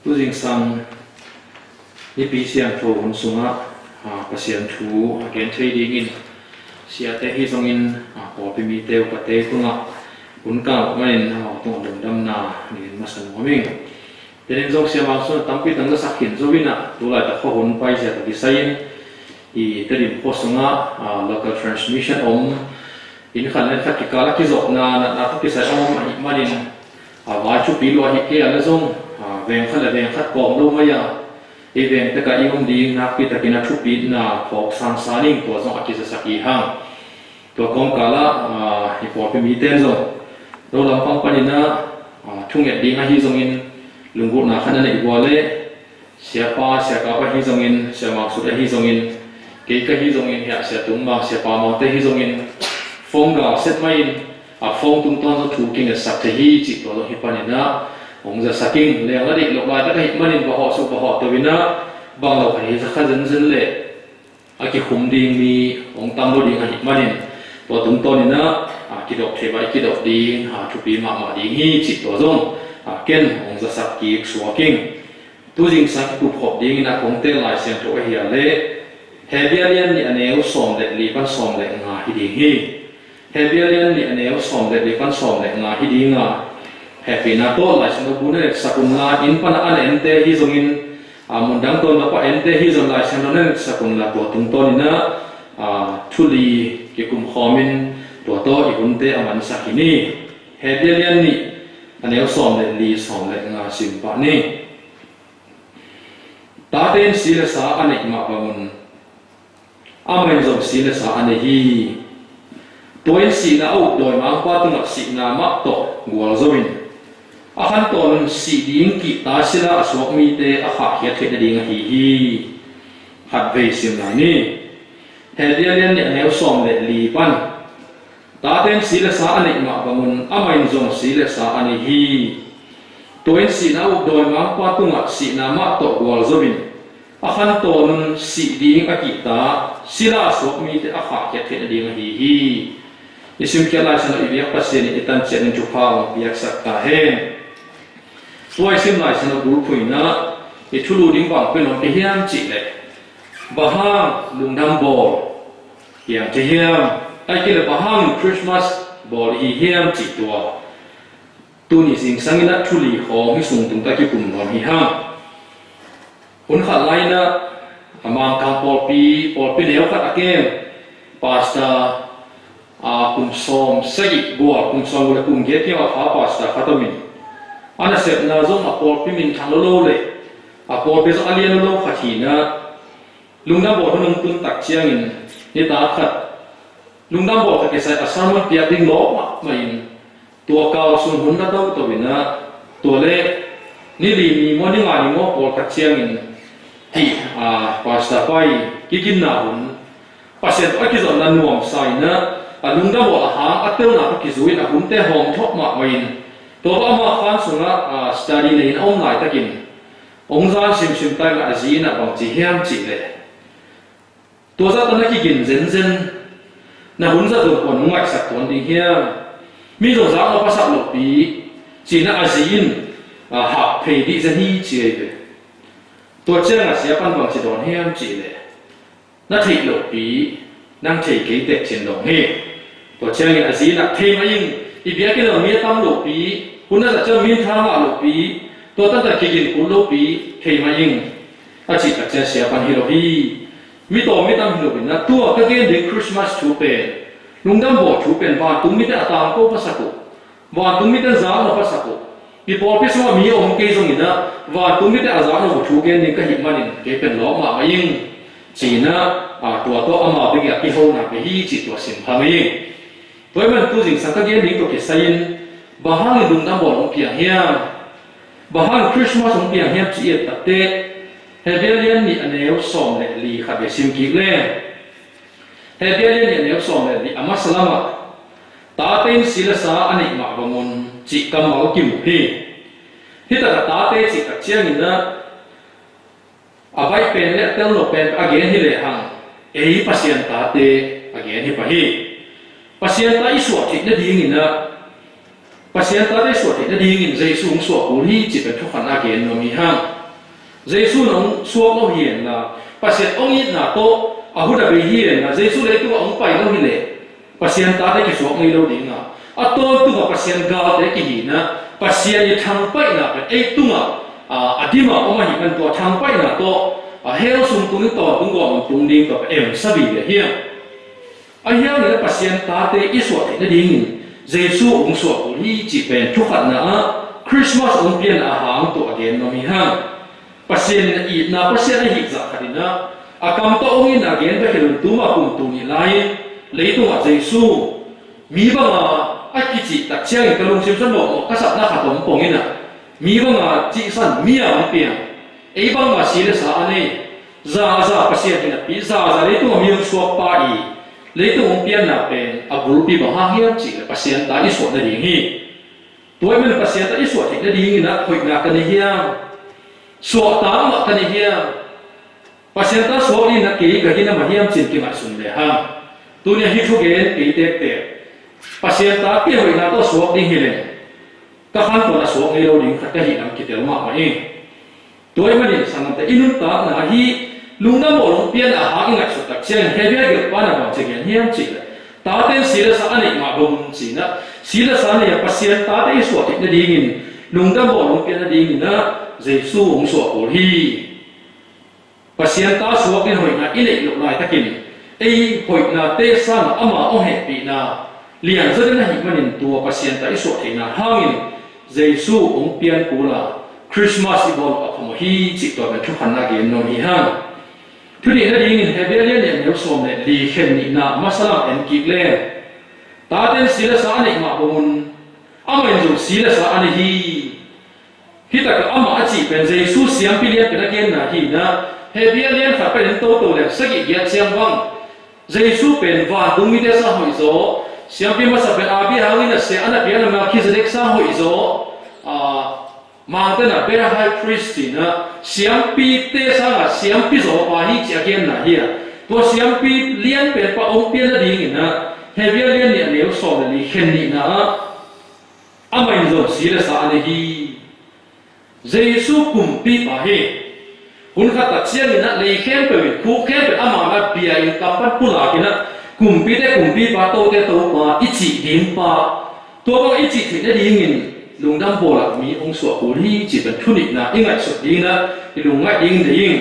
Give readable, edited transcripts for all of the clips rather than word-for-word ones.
tu jing sang ni pi siam tho hun sunga pasian thu again trading in sia te hi zong in po pi mi teu ka te kunga kun ka main tong dam dam na ni masan moming tenin zong sia ma so tampi tang sa khin zowina tu la ta kho hun pai sia ta design I terin po sunga local transmission in khan len khat ki kala ki zok na ta ki sa manin wa chu pi lo hi ke ala zong veng khala veng khat kom lo maya event ta ka iom ding na pi ta kina thu pi na phok sang saning to zong akisa saki hang to kom kala hi po pi mi ten zong do lam pang panina thung ya ding a hi zong in lunggu na khana nei wale siapa ka pa hi zong in sia ma su da hi zong in ke ka hi zong in ya sia tung ma sia pa ma te hi zong in phong ga set mai in phong tung ton zo thu king sak te hi chi to hi panina ong za saking le la dik lok lai ta hi manin ba ho so ba ho to wina bang lo ka hi za kha zen zen le aki khum ding mi ong tam lo ding hi manin to tung ton ina ki dok the bai ki dok ding thu pi ma ding hi chi to zong ken ong za sak ki suwa king tu jing sak ku phop ding na kong te lai sian to hi le hebialian ni aneu som le li pan som le nga hi ding hi hebialian ni aneu som le li pan som le nga hi ding nga happy na to lai sian bu ne sakun na in pan an ente hi zong in mundang to na pa ente hi zong lai sian ne sakun la to tung to ni na thuli ki kum khomin to I hunte aman sakini hebialian ni aneu som le li som le nga sim pa ni ta ten sila sa anek ma bangun amen zong sila sa ane hi toin si na au doi mang pa tung si na ma to gwal zoin ahan ton si ding ki ta sila aswak mi te a kha hiat the ding hi hat ve sim na ni hedialian ni aneu som le li pan ta ten sila sa ane ma bangun amen zong sila sa ane hi toin si na au doi mang pa tung si na ma to gwal zoin ahan ton si ding akita sila sok mi te akha ke the ding hi isim ke la sana ibiak pasien itan chen chu phang biak sak ta he toy sim lai sana guru phuina I thulu ding bang pe no te hiam chi le bahang lungdam bol hiam te hiam ai ke le bahang Christmas bol hi hiam chi to tu ni sing sangina thuli ho hi sung tung ta ki kum nom hi ha hun khat lai na amang kang pol pi leo khat akem pasta kum som sagi bua kum som le kum ge kia fa pasta khatamin ana sep na zo ma pol pi min thang lo le pol pe zo alien lo khathina lungdam bo hunung tun tak chiang in ni ta khat lungdam bo ka ke sai asamon pia ding lo ma main tua kaw sun hun na do to wina to le ni li mi mo ni nga ni mo pol khat chiang in hi pasta pai kikin na hun pasien aki zon na nuam sai na lungdam bo ha atel na ki zuin a hun te hom thok ma main to ba ma khan sunga study nei ong ngai takin ong zan sim tai la azina bang chi hiam chi le to za ta na ki gin zen zen na hun za do kon ngai sak ton ding hiam mi zo za ma pasak lo pi chi na azin ha phei di zen hi chi leตัวเจ้าเสียปันบางจิตดอนเฮียมจีเลยนักที่หลบปีนั่งที่เกยเด็กเช่นดองเฮตัวเจ้าเนี่ยอาศีนักที่มายิ่งอีเบียกินเรามีตั้งหลบปีคุณน่าจะเจอมีทางหลบปีตัวตั้งแต่กินคุณหลบปีที่มายิ่งอาจิตอาจจะเสียปันฮิโรบีมีตัวมีตั้งฮิโรบีนะตัวก็เกณฑ์เด็กคริสต์มาสชูเป็นลุงดำบอกชูเป็นว่าตุ้มมีแต่ตามก็ภาษากุว่าตุ้มมีแต่จ้าเราภาษากุอีพอพิสูจน์มีองค์เกย์ตรงนี้นะว่าตุ้มมิตรอาจารย์เราถูกเกณฑ์นี่ก็หิมันเกย์เป็นล้อมายิ่งจีน่ะตัวอามาเป็นอย่างที่เขาหนักไปฮีจิตตัวสิมพายิ่งตัวมันตัวจริงสังเกตนี่ตัวเกษยินบ้านดุนดำบอลองเปียเฮียบ้านคริสต์มาสองเปียเฮียจีเอตัดเตะเฮเดียเลียนนี่อันเดียวสองเลยลีขับไปซิมกิเล่เฮเดียเลียนนี่อันเดียวสองเลยลีอามาสลามะตาเต็นศิลสาอันนี้มาบางคนจิกำมากิมุฮีที่แต่ตาเตจิกเชียงนี่นะอาไปเป็นเล่เต้นหลบเป็นอาเกนที่เลยหังปัสยันตาเตอาเกนที่ไปฮีปัสยันตาอิสวะจิตนั่นดีนี่นะ pasien ta de so te ding in jesu so ko hi chi pe thokhan again no mi hang jesu nong so lo hian na pasien ong it na to ahuda be hian na jesu le tu ong pai lo hi le pasien ta de ki so ngai lo ding na aton tu ba pasien ga de ki hi na pasien i thang pai na pe ei tu ma adima oma hi kan to thang pai na to hel sum tu ni to tung go ong tung ding to em sabi le hian a hian le pasien ta te i so te ding in jesu ong so ko hi chi pen thokhat na Christmas ong pian a hang to again no mi hang pasien i na pasien hi za khadina akam to ong in again be helun tu ma kum tu ni lai leitung a jesu mi ba ma a ki chi tak chiang ka lung sim san mo ka sap na kha tom pong ina mi ba ma chi san mi a ong pian ei bang ma si le sa ane za pasien ina pi za leitung mi ong so pa i leitung ong pian na pen a bul pi ba ha hiam chi le pasien ta i so na ding hi toy men pasien ta i so thik na ding ina khoi na ka ni hiam so ta ma ka ni hiam pasien ta so ni na ke ga hina ma hiam chin ki ma sun le ha tu ne hi thu gen ke te pasien ta pi hoi na to so ding hi le ka khan to na so ngai lo ding khat ka hi nam ki tel ma ma e toy men san ta inun ta na hi lungna mo long pian a ha inga so tak chen he bia ge pa na ba che gen hiam chi le ta ten sila sa ani ma bom chi na sila sa ne pasien ta te so ti na ding in lungna mo long pian na ding in na jesu ong so ko hi pasien ta so ke hoi na ile lo lai takin ei hoi na te sa na ama ong he pi na lian zo na hi manin tu pasien ta so ti na hangin jesu ong pian ku la Christmas ibon akomo hi chi to na thu han na ge no hi ha thu ni na ding in hebelian ne no som ne li khen ni na masalam en ki le ta ten sila sa ani ma bomun ama in zo sila sa ani hi ta ka ama achi pen jesu siam pilian pe na gen na hi na hebelian fa pe to le sagi ya chiang wang jesu pen wa dung mi de sa hoi zo siam pi ma sa pen abi hangin na se ana bi na ma ki zek sa hoi zo mang na bera high priest na siam pi te sa ga siam pi zo pa hi chi again na hi to siam pi lian pe pa ong pi na ding na heavy lian ni leo so na li khen ni na amai zo si la sa ani hi jesu kum pi pa hi hun kha ta chiang na le khen pe khu khen pe ama ga bia in kam pan pula ki na kum pi pa to te to pa ichi dim pa to ba ichi thi na ding in lungdam bola mi ong so ko li chi ben thuni na ingai so ding na lungai ding ding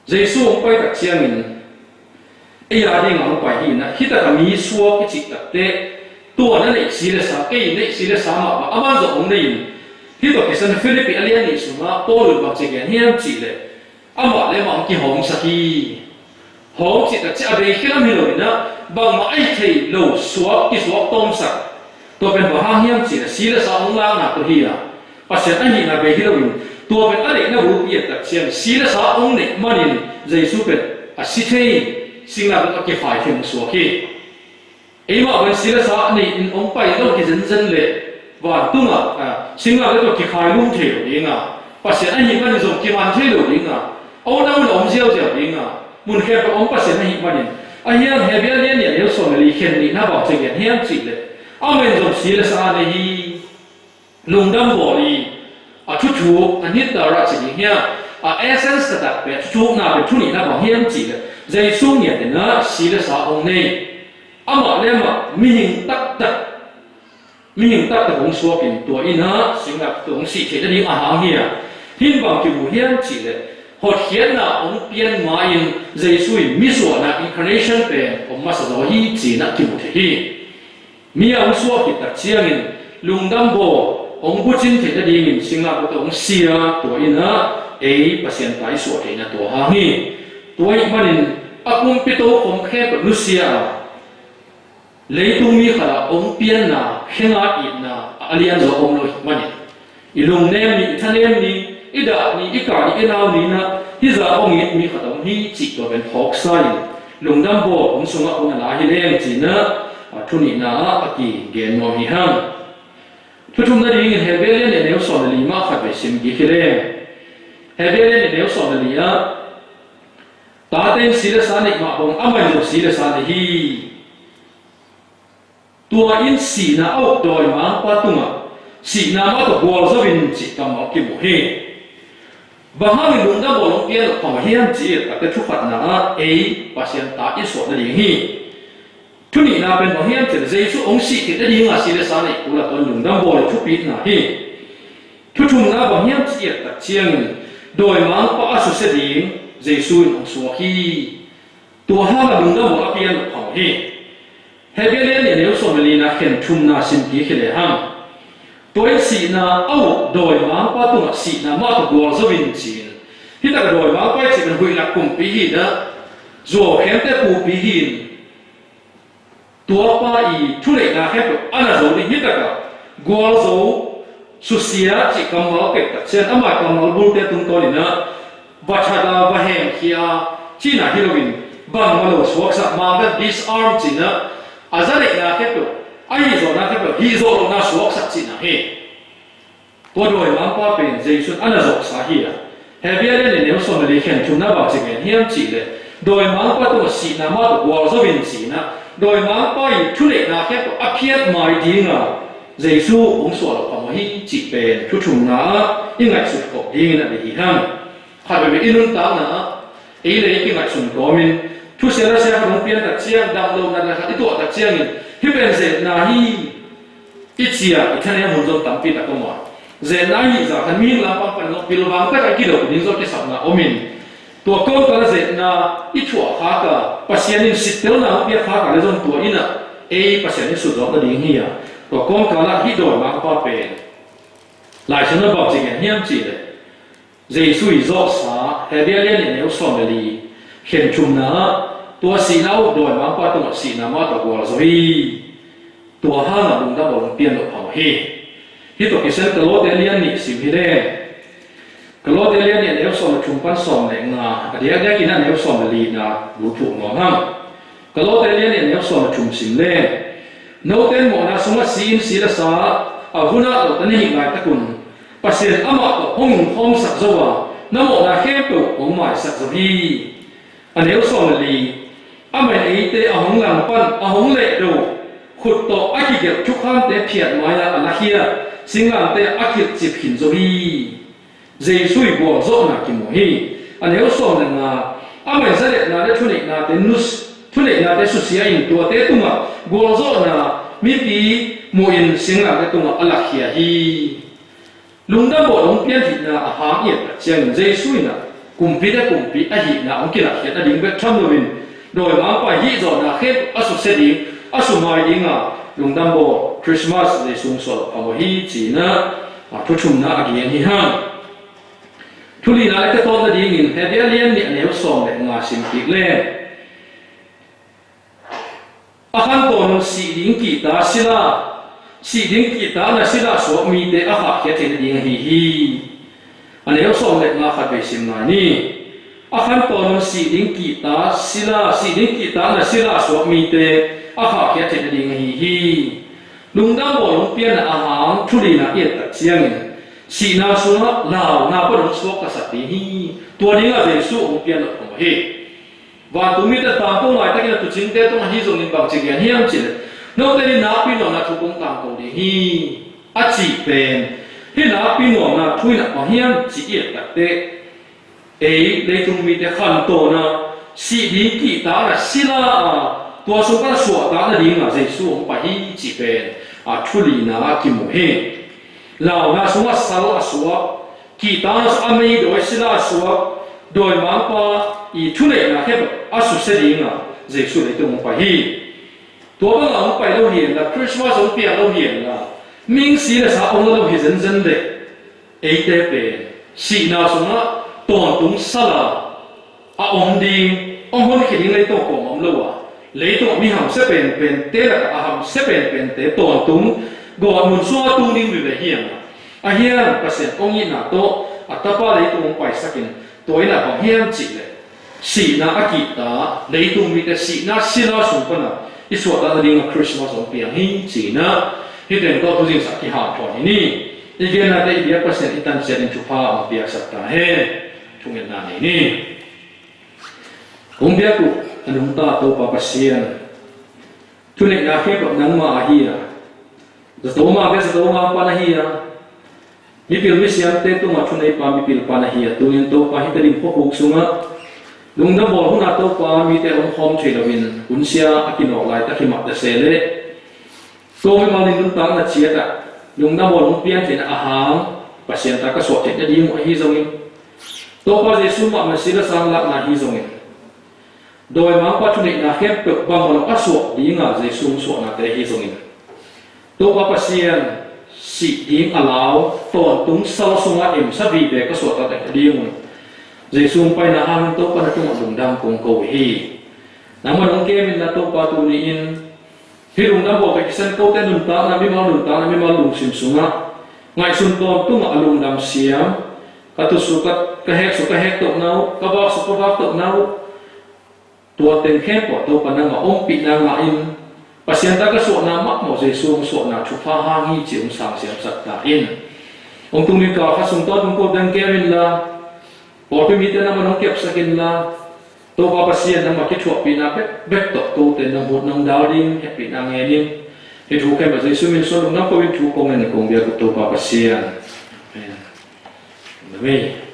jesu ong pai tak chiang in e ya ding ong pai hi na hita ka mi suo ki chi tak te to na nei si le sa ke nei si le sa ma ba aman zo ong nei hi to kisan philippi alian ni su ma pol ba che gen hiam chi le ama le ma ki hong sa ki hong chi ta cha be khilam hi lo na bang ma ai thei lo suak ki suak tom sa to pen ba hang hiam chi na sila sa ong lang na to hi a pasien ani na be hilowin to pen ale na ru pi tak sian sila sa ong ne manin jesu pen a si thei singla ba ke fai them so ki e ma ban sila sa ni in ong pai lo ki zen le wa tunga singla le to ki khai lung the lo inga pasien ani ban zo ki man the lo inga o na lo om jiao jiao inga mun khe pa ong pasien ani manin a hian he bia lian ne le so li khen ni na ba che gen hiam chi le amen zo sila sa ne hi lungdam boli a thu thu anit ta ra chi hiya a essence ta pe thu na pe thu ni na ba hiam chi le jai su nya de na sila sa ong nei ama le ma mi hing tak ong so kin to ina singap to ong si the ni a ha hiya hin ba ki bu hiam chi le hot hian na ong pian ma in jai su mi so na incarnation pe ong ma sa zo hi chi na ki bu the hi mi ang suwa ki tak chiang in lungdam bo ong bu chin the ding in singla bo tong sia to ina e pasien tai so the na to ha hi toy manin akum pito kom khe ko nusia leitung mi khala ong pian na henga i na alian zo ong lo manin ilung nem ni thanem ni ida ni ika ni enau ni na hi za ong i mi khatam hi chi to ben phok sai lungdam bo ong sunga ong na hi lem chi na thuni na aki gen mo hi ham thuthum na ring hebelian ne neu son li ma khat be sim gi khile hebelian ne neu son li ya ta ten sila sa ni ma bong amai zo sila sa ni hi tua in si na au doi ma patunga si na ma to bol zo bin chi kam ki mu he ba ha ni lung da bolong pian ko hiam chi ta ke thu khat na e pasien ta i so na li hi thu ni na ben ba hiam che jesu ong si ke da li nga si le sa nei ku la ton lung da bol thu pi na hi thu thum na ba hiam chi ta chiang doi ma pa asu se ding jesu ong so hi tua ha la lung da bol pian ko hi Hebelen ni neu someli na khen thum na sim ki khile ham toy si na au doi ma pa tu si na ma to gol zo win chin hi ta doi ma pa chi kan hui la kum pi hi da zo khem te pu pi hin tua pa i thu le na khe ana zo ni hi ta ka gol zo su sia chi kam ma ke ta chen ama kam ma bul te tum to ni na va tha da va hem khia chi na hi lo win bang ma lo swak sa ma da disarm chi na azare na kepo ai zo na kepo hi zo na suak sak chi na he to doi ma pa pen jesu ana zo sa hi ya he bia le ne so me le khen chu na ba chi gen hiam chi le doi ma pa to si na ma to wa zo bin si na doi ma pa i thu le na kepo a phiat mai di nga jesu ong so lo pa mo hi chi pen thu chung na i ngai su ko di na hi ham ha be inun ta na e le ki ngai sun ko min thu se la se ha dong pian ta chiang dang lo na la itu ta chiang in hi ben ze na hi ichia ithane mun zo tam pi ta ko ma ze na hi za kan mi la pam pan lo pil wang ka ki lo din zo ke sa na omin to ko ka ze na i thua kha ka pasian in sitel na pi kha ka le zon to ina e pasian ni su zo na ding hi ya to ko ka la hi do ma pa pe lai chen na ba chi gen hiam chi le ze su i zo sa he bia le ne ne so me li khen chum na tua si nau doi ma pa tu si na ma to gol zo hi tua ha na lung da bol pian lo phau hi hi to ki sen ka lo de lian ni sim hi de ka lo de lian ni ne so na chum pan som le nga a dia ga ki na ne so na li na lu thu no ham ka lo de lian ni ne so na chum sim le no ten mo na suma sin si la sa a huna lo tan hi mai ta kun pasien ama to hong sak zo wa na mo na khe to ong mai sak zo hi nếu so là gì anh mình ấy thế ông làm pan ông lệ đồ khut to ai kịp chúc khăn thế phiệt nói là anh kia sinh làm thế ai kịp chụp hình rồi đi dây suy bỏ rộn là kim hi nếu so là anh mình sẽ để là để chuẩn định là để nus chuẩn định là để xuất hiện in tua thế tung à bỏ rộn là mi tí mua in sinh làm thế tung à anh kia hi lung đã bỏ lung pian thịt là hàng nhiệt chẳng dây suy là cùng pi a hi na ông kia là hiện đang đứng bên trong rồi rồi mà phải hi rồi là hết asu sẽ đi asu mai đi ngà lung đam bộ Christmas để sung sốt ông hi chỉ na thu chung na again hi hang thu li na cái tôn đi nhìn hết dia liên niệm nếu song để ngà sim kịch lên ahan tôn si ding kita na sila so mi de a ha ke te ding hi nếu so lệ nga khát về sim na ni akhan ton si ding kita na sila so mi te akha kya te ding hi lung dam bo lung pian na ahang thuli na yet ta chiang si na so lao na pa lung so ka sa ti hi tua ding a ve su ong pian ko he wa tu mi ta ta to lai ta ki tu ching te to hi zo nin bang chi gen hiam chi no te ni na pi no na thu kong tang ko di hi a chi pen hi na pi no na thui na pa hiam chi yet ta te e le tung mi te khan to na si di ki ta la sila a tua so ka so ta na ding a jai su ong pa hi chi pen a thuli na ki mu he lao na so ma sal a so ki ta na a mei do sila so doi ma pa i thule na he a su se ding a jai su le tung pa hi to ba la ong pa lo hian la Christmas ong pia lo hian la ming si la sa ong lo hi zen zen de e te pe si na so na ton tung sala a om ding ong hon ki ding le to ko mom lo wa le to mi ham se pen te la a ham se pen te ton tung go mun so tung ding vi ve hian a hian pasen ong yi na to a ta pa le to ong pai sakin to ina bang hian chi le si na a ki ta le tung mi te si na sila su pa na i so ta ding a Christmas ong piang hi chi na hi ten to tu jing sa ki ha to ni igen na te bia pasen itan chen in chu pa ong bia sa ta he thungen na ni kung bia ku anung ta to pa pasien thu này là khi bọn nắng mà hi à giờ tối mà bây giờ tối mà pa na hi à mi pil mi siam te tu ma thu này pa mi pil pa na hi à tu nên tu pa hi terim pho huk sunga lung na bol huna tu pa mi te ong hom chui lawin unsia akino lai ta khimak ta se le tu mi ma lin tang na chia ta lung na bol hung pian thina ahang pasien ta ka so te di mo hi zongin to pa jesu ma ma sila sang lak na hi zongin doi mang pa thu này na khep pe bang ma ka so di nga jesu so na te hi zongin to pa pasien si ding allow ton tung sal sunga em sa vi be ka so ta te di mo jesu pai na hang to pa na tung lung dam kong ko hi naman ang ke min na to pa tu ni in hilung dam bo pe kisan ko te nun ta na mi ma lung sim sunga ngai sun ton tung alung dam siam ka tu su ka hek to nau ka ba su ka to nau tua ten khe po to pa na ma ong pi na ma in pasien ta ka so na mak mo jesu so na chu pha ha hi chi sang siam sat ta in ong tung ni ka sung to tung ko dan ke min la por pe mi te na ma kep sakin la to pa pasien na ma ki chua pi na bek to te na bot nang dau ding he pi na nge ning he thu ke ma jesu min so na ko win thu ko ngen ko bia to pa pasien amen